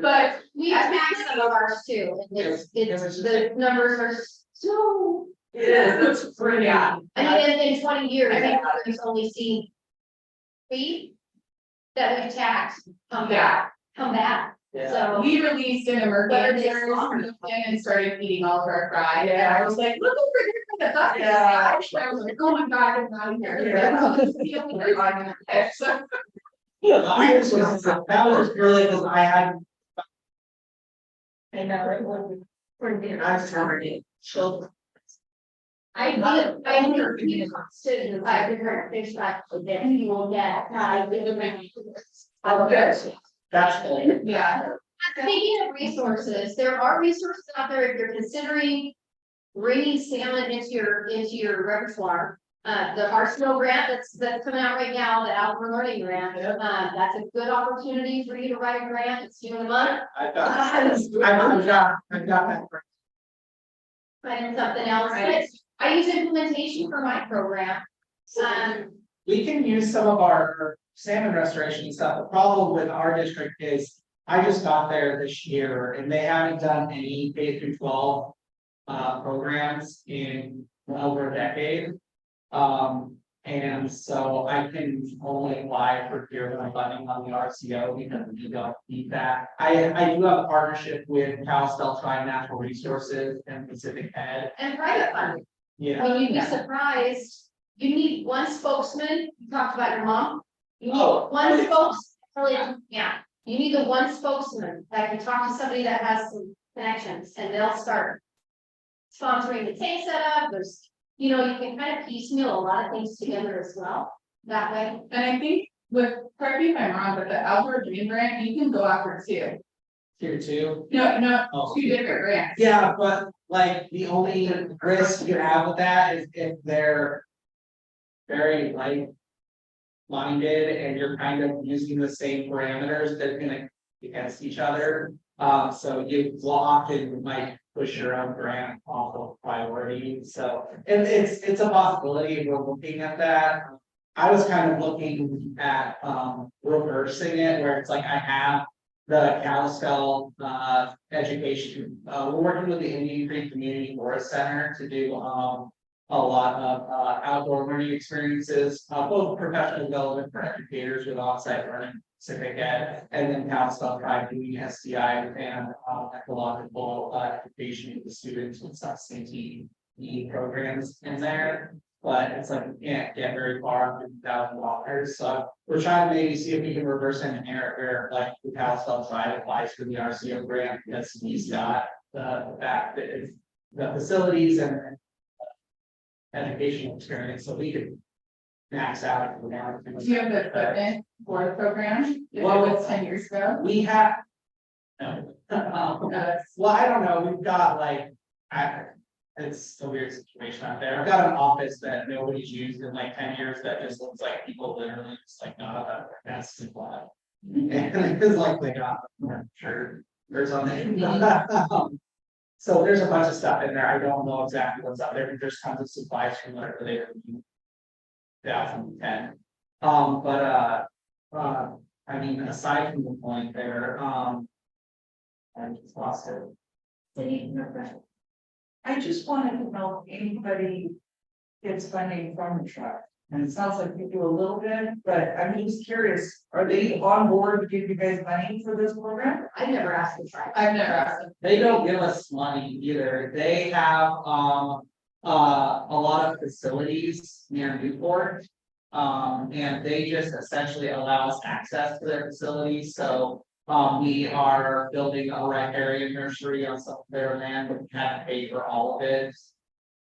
But We attack some of ours too, and it's, the numbers are so. it's pretty, yeah. I mean, in 20 years, I think we've only seen 3 that we've taxed come back, so. We released an emergency and started feeding all of our fry, and I was like, look over here for the bucket. Yeah. I was like, oh my god, I'm out of here. So, That was really because I had. I know, it would. I was targeting children. I think we stood in 5 different fish stocks, but then you will get, That's the. yeah. Speaking of resources, there are resources out there if you're considering bringing salmon into your repertoire. The Arsenal grant that's coming out right now, the outdoor learning grant, that's a good opportunity for you to write a grant. It's due in a month. I've got that. Find something else, but I use implementation for my program. We can use some of our salmon restoration stuff. The problem with our district is, I just got there this year and they haven't done any K through 12. Programs in over a decade. And so I can only apply for peer funding on the RCO because we don't need that. I do have a partnership with Cal Steltri Natural Resources and Pacific Ed. And private funding. Yeah. I mean, you'd be surprised, you need one spokesman, you talked about your mom. You need Oh. one spokesman, yeah, you need the one spokesman that can talk to somebody that has some connections and they'll start. Sponsoring the tank setup, there's, you can kind of piecemeal a lot of things together as well, that way. And I think correct me if I'm wrong, but the outdoor dream grant, you can go after too. Tier 2. No, Oh. 2 different grants. Yeah, but like the only risk you have with that is if they're very like minded and you're kind of using the same parameters, they're gonna against each other. So you will often might push your own grant off of priority. So it's a possibility. We're looking at that. I was kind of looking at reversing it where it's like I have the Kalispell education. We're working with the Indian Creek Community Forest Center to do a lot of outdoor learning experiences, both professional development for educators with on-site learning, Pacific Ed, and then Kalispell Tribe doing SCI and ecological education to the students with sustainability programs in there. But it's like you can't get very far under $1,000. So we're trying to maybe see if we can reverse engineer it where like the Kalispell Tribe applies for the RCO grant because he's got the fact that it's the facilities and educational experience, so we could max out. Do you have the equipment for the program? If it Well, was 10 years ago? We have. No. Well, I don't know, we've got like, it's a weird situation out there. I've got an office that nobody's used in like 10 years that just looks like people literally just like not a desk and flat. And it's like they got a shirt or something. So there's a bunch of stuff in there. I don't know exactly what's up there, but there's tons of supplies from whatever they were. 2010. I mean, aside from the point there, I just lost it. I just wanted to know if anybody gets funding from the trust. And it sounds like you do a little bit, but I'm just curious, are they on board to give you guys money for this program? I've never asked to try. I've never asked them. They don't give us money either. They have, a lot of facilities near Newport. And they just essentially allow us access to their facilities, so. We are building a riparian nursery on some of their land, but we haven't paid for all of it.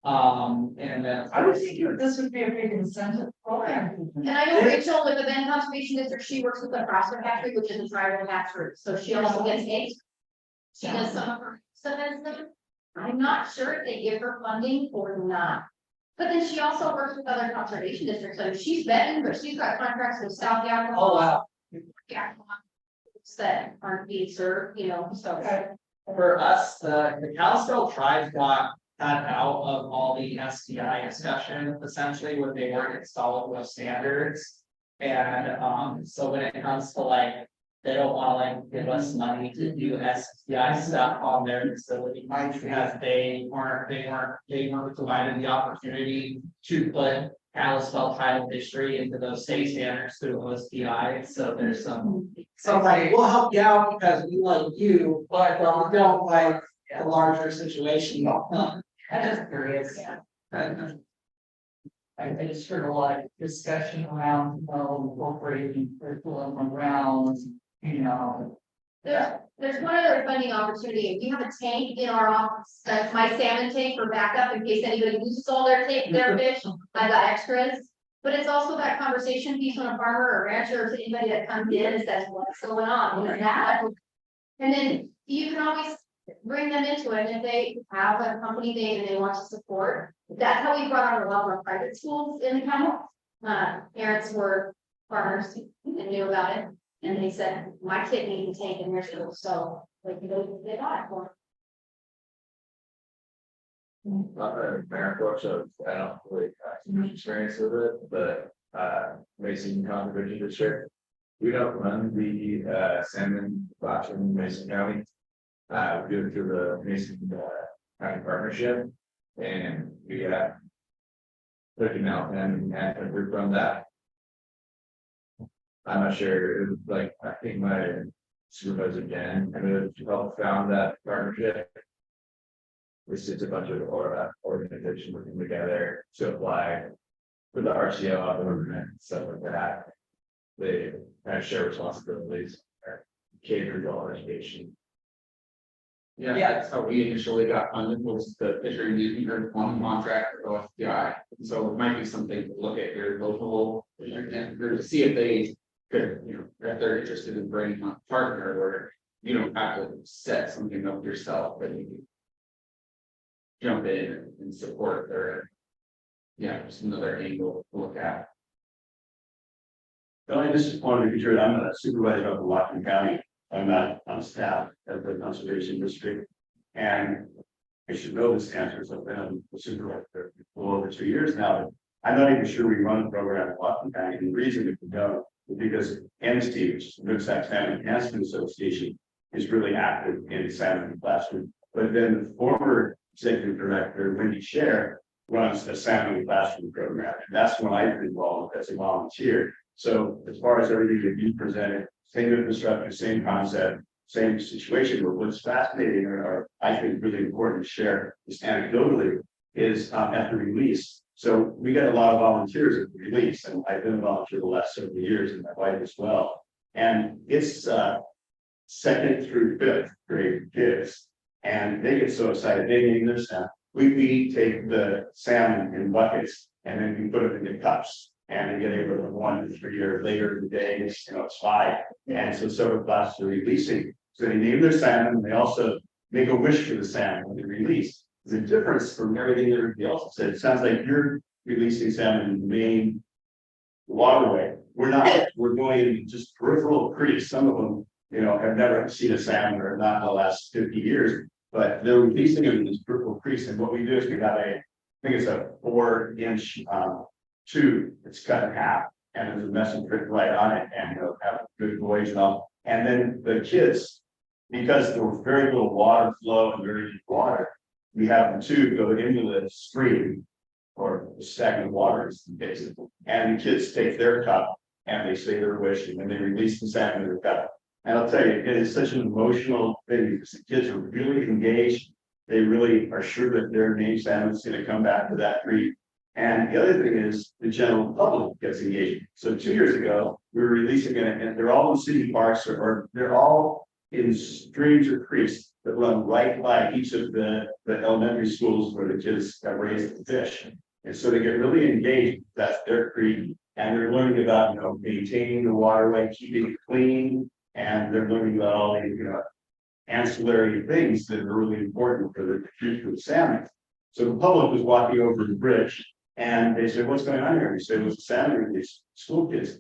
And then. I would think this would be a big incentive program. And I know Rachel with the Bend Conservation District, she works with the Frosted Factory, which is a tribal hatchery, so she also gets eggs. She does some of her stuff as them. I'm not sure if they give her funding or not. But then she also works with other conservation districts, so she's betting, but she's got contracts with South Yakima. Oh, wow. That aren't being served, you know, so. For us, the Kalispell tribe got cut out of all the STI discussion, essentially, when they weren't installed with standards. And, so when it comes to like, they don't wanna like give us money to do STI stuff on their facility. Because they weren't provided the opportunity to put Kalispell tribal history into those state standards through OSDI, so there's some like, we'll help you out because we like you, but we don't like a larger situation. I'm just curious. I just heard a lot of discussion around, incorporating curriculum around, There's one other funding opportunity. If you have a tank in our office, that's my salmon tank for backup in case anybody loses all their fish, I've got extras. But it's also that conversation piece when a farmer or rancher or anybody that comes in and says, what's going on, what is that? And then you can always bring them into it, and if they have a company name and they want to support. That's how we brought on a lot of our private schools in the county. Parents were farmers and knew about it. And they said, my kid needs a tank in their school, so like, they got it for Not a parent coach, so I don't really have too much experience with it, but Mason Conservation District. We don't run the salmon classroom in Mason County. We do it through the Mason County Partnership, and we got 13 out and we're from that. I'm not sure, it was like, I think my supervisor Dan kind of helped found that partnership. It's just a bunch of organizations working together to apply for the RCO government and stuff like that. They kind of share responsibilities, cater to all education. Yeah, that's how we initially got funded, was the fishery using one contract with OSDI. So it might be something to look at your local, to see if they could, if they're interested in bringing on a partner where you don't have to set something up yourself, but you can jump in and support their, just another angle to look at. I just wanted to be sure, I'm a supervisor of Washington County. I'm not on staff at the conservation district. And I should know this answer, so I've been a supervisor for over 2 years now. I'm not even sure we run the program in Washington County. And the reason if we don't is because NST, which is the Nooksack Salmon Enhancement Association, is really active in salmon classroom. But then the former executive director, Wendy Scher, runs a salmon classroom program. And that's when I've been involved as a volunteer. So as far as everything that you presented, same infrastructure, same concept, same situation, but what's fascinating or I think really important to share just anecdotally is at the release. So we get a lot of volunteers at the release, and I've been a volunteer the last several years, and my wife as well. And it's second through fifth grade kids, and they get so excited. They name their salmon. We take the salmon in buckets, and then we put them in the cups. And they get able to 1 to 3 years later in the day, it's, it's 5. And so several classes are releasing. So they name their salmon, and they also make a wish for the salmon when they release. The difference from everything that everybody else said, it sounds like you're releasing salmon in the main waterway. We're not, we're going in just peripheral creeks. Some of them, have never seen a salmon or not in the last 50 years, but they're releasing them in these peripheral creeks. And what we do is we have I think it's a 4-inch tube. It's cut in half, and there's a message written right on it, and have a good voyage and all. And then the kids, because there was very little water flow and very deep water, we have the tube go into the stream or the stagnant water is basically. And the kids take their cup and they say their wish, and then they release the salmon in their cup. And I'll tell you, it is such an emotional thing because the kids are really engaged. They really are sure that their named salmon is going to come back to that creek. And the other thing is the general public gets engaged. So 2 years ago, we were releasing it, and they're all in city parks or they're all in streams or creeks that run right by each of the elementary schools where the kids have raised the fish. And so they get really engaged. That's their creek, and they're learning about maintaining the waterway, keeping it clean, and they're learning about all the ancillary things that are really important for the future of the salmon. So the public was walking over the bridge, and they said, "What's going on here?" We said, "It was a salmon with these school kids."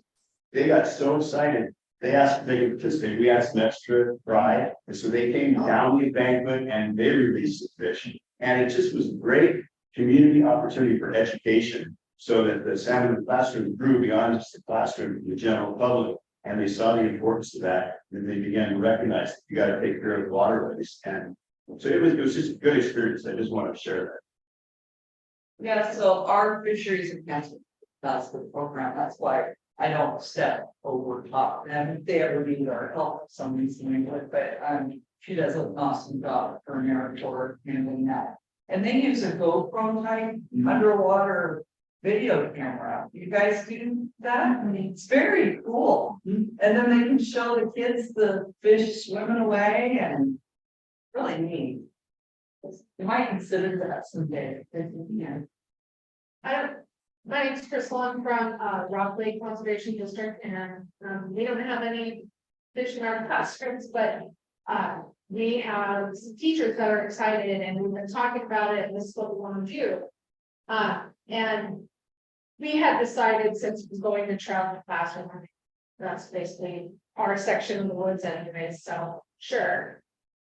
They got so excited. They asked if they could participate. We asked them extra fry, and so they came down the embankment and they released the fish. And it just was a great community opportunity for education, so that the salmon in the classroom grew beyond just the classroom to the general public. And they saw the importance of that, and they began to recognize that you got to take care of the waterways. And so it was just a good experience. I just want to share that. Yeah, so our fisheries and that's the program, that's why I don't step over top, and if they ever need our help, some reason, but she does an awesome job for Meritor handling that. And they use a GoPro type underwater video camera. You guys do that? I mean, it's very cool. And then they can show the kids the fish swimming away, and really neat. You might consider that someday. My name's Crystal. I'm from Rock Lake Conservation District, and we don't have any fish in our classrooms, but we have some teachers that are excited, and we've been talking about it, and this is what we want to do. And we had decided, since it was going to travel classroom, that's basically our section of the woods anyway, so sure.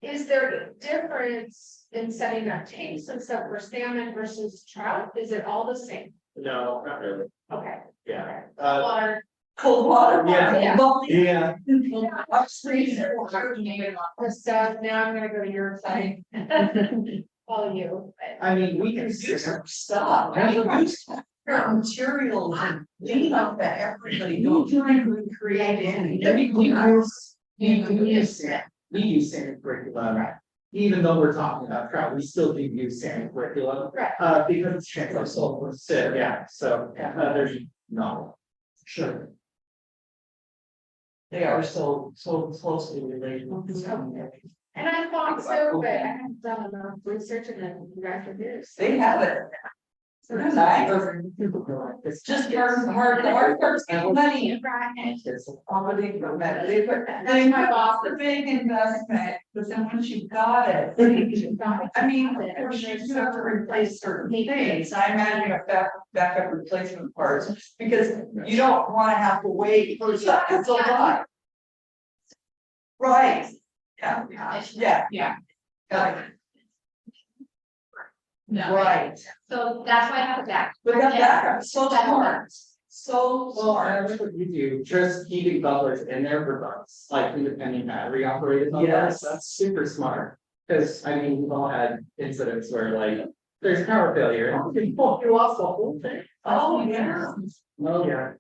Is there a difference in setting up tanks except for salmon versus trout? Is it all the same? No, not really. Okay. Yeah. Water. Cold water. Yeah. Yeah. So now I'm gonna go to your side. Follow you. I mean, we can do some stuff. Materials and things like that, everybody don't create any. We use same curriculum, even though we're talking about trout, we still do use same curriculum. Right. Because it's so sit, yeah, so, there's no. Sure. They are so closely related. And I thought so, but I haven't done enough research and then you guys are this. They have it. It's just hard part's getting money. They my boss, the big investment, but then once you've got it, I mean, of course, you do have to replace certain things. I imagine a backup replacement parts, because you don't wanna have to wait for stuff, it's a lot. Right. Yeah. No. Right. So that's why I have a back. But that backup, so smart. So Well, smart. that's what you do, just keeping buffers in there for bugs, like independent battery operated buffers, Yes. that's super smart. Cause I mean, we've all had incidents where like, there's power failure, and you lost the whole thing. Oh, yeah. Oh, yeah.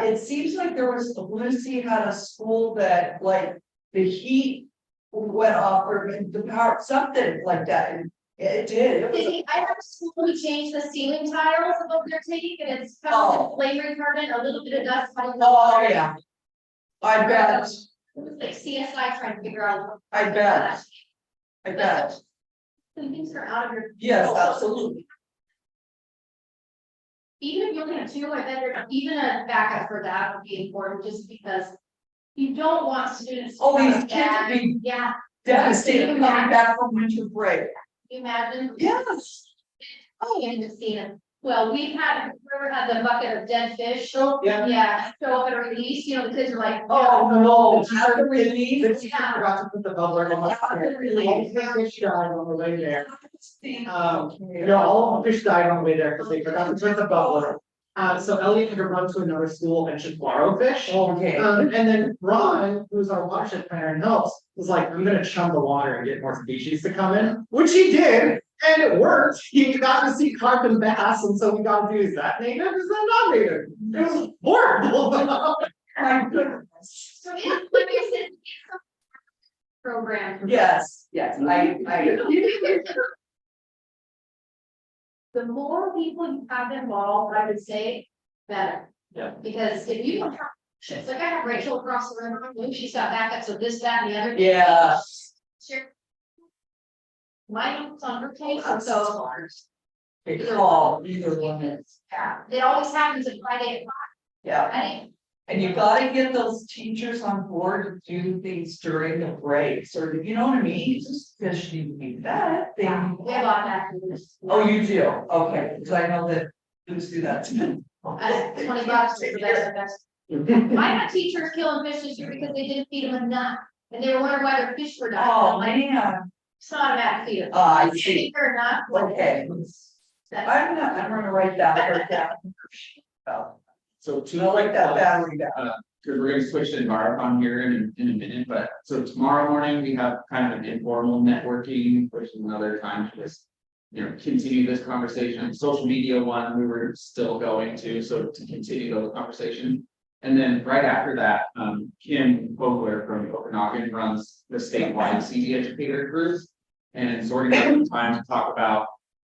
It seems like there was, Lucy had a school that like the heat went off or the power, something like that. And it did. It was a- I have a school who changed the ceiling tiles of their tank, and it's found with flame retardant, a little bit of dust. Oh, yeah. I bet. It was like CSI trying to figure out. I bet. I bet. Some things are out of your. Yes, absolutely. even if you're looking at two, I bet even a backup for that would be important, just because you don't want students. to Oh, these have kids bad- would be Yeah, devastated coming back from winter break. can you imagine? Yes. Oh, yeah, just seen it. Well, we've had, River had the bucket of dead fish. So, yeah. Yeah, show up at a release, you know, the kids are like. Oh, no, at the release. This I forgot to put the bubbler in my. At the release. All the fish died on the way there. All the fish died on the way there because they forgot to put the bubbler. So Elliot had to run to another school and just borrow fish. Okay. And then Ron, who's our watershed planner and helps, was like, I'm gonna chum the water and get more species to come in, which he did, and it worked. He got to see carp and bass, and so we got to do, is that native, is that not native? It was horrible. My goodness. So, yeah, like I said, it's a program. Yes, yes, I. The more people you have involved, I would say, better. Yeah. Because if you don't have, shit, like I have Rachel across the river, she's got backup, so this, that, and the other. Yeah. Sure. Mine was on her case, and so, They call either one is. yeah, it always happens at Friday at 5. Yeah. I think, And you gotta get those teachers on board to do things during the breaks, or you know what I mean? Just fish need to be fed. They. we have a lot of activities. Oh, you do? Okay, because I know that dudes do that too. $20 is the best. I had teachers killing fish this year because they didn't feed them enough, and they were wondering why their fish were dying. Oh, I'm like, man. it's not a bad feeder. I If see. they're not. Okay. I'm gonna write that down. So two. I like that battery down. Cause we're gonna switch to environment here in a minute, but so tomorrow morning we have kind of an informal networking, which is another time to just. You know, continue this conversation, social media one, we were still going to, so to continue the conversation. And then right after that, Kim Vogler from Okanagan runs the statewide CD educator group. And so we're gonna have some time to talk about,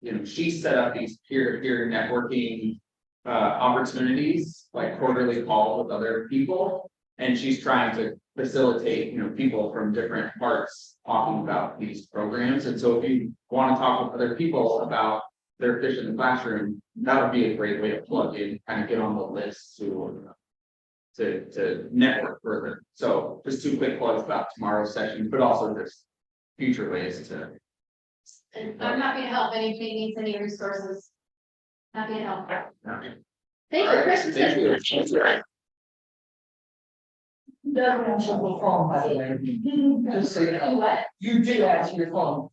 you know, she set up these peer-to-peer networking opportunities, like quarterly calls with other people. And she's trying to facilitate, you know, people from different parts talking about these programs. And so if you want to talk with other people about their fish in the classroom, that would be a great way to plug in, kind of get on the list to network further. So just two quick plugs about tomorrow's session, but also just future ways to. And I'm happy to help anybody needs any resources. Happy to help. Thank you, Chris. Thank you. Doesn't answer the phone, by the way. Just so you know. What? You did answer your phone.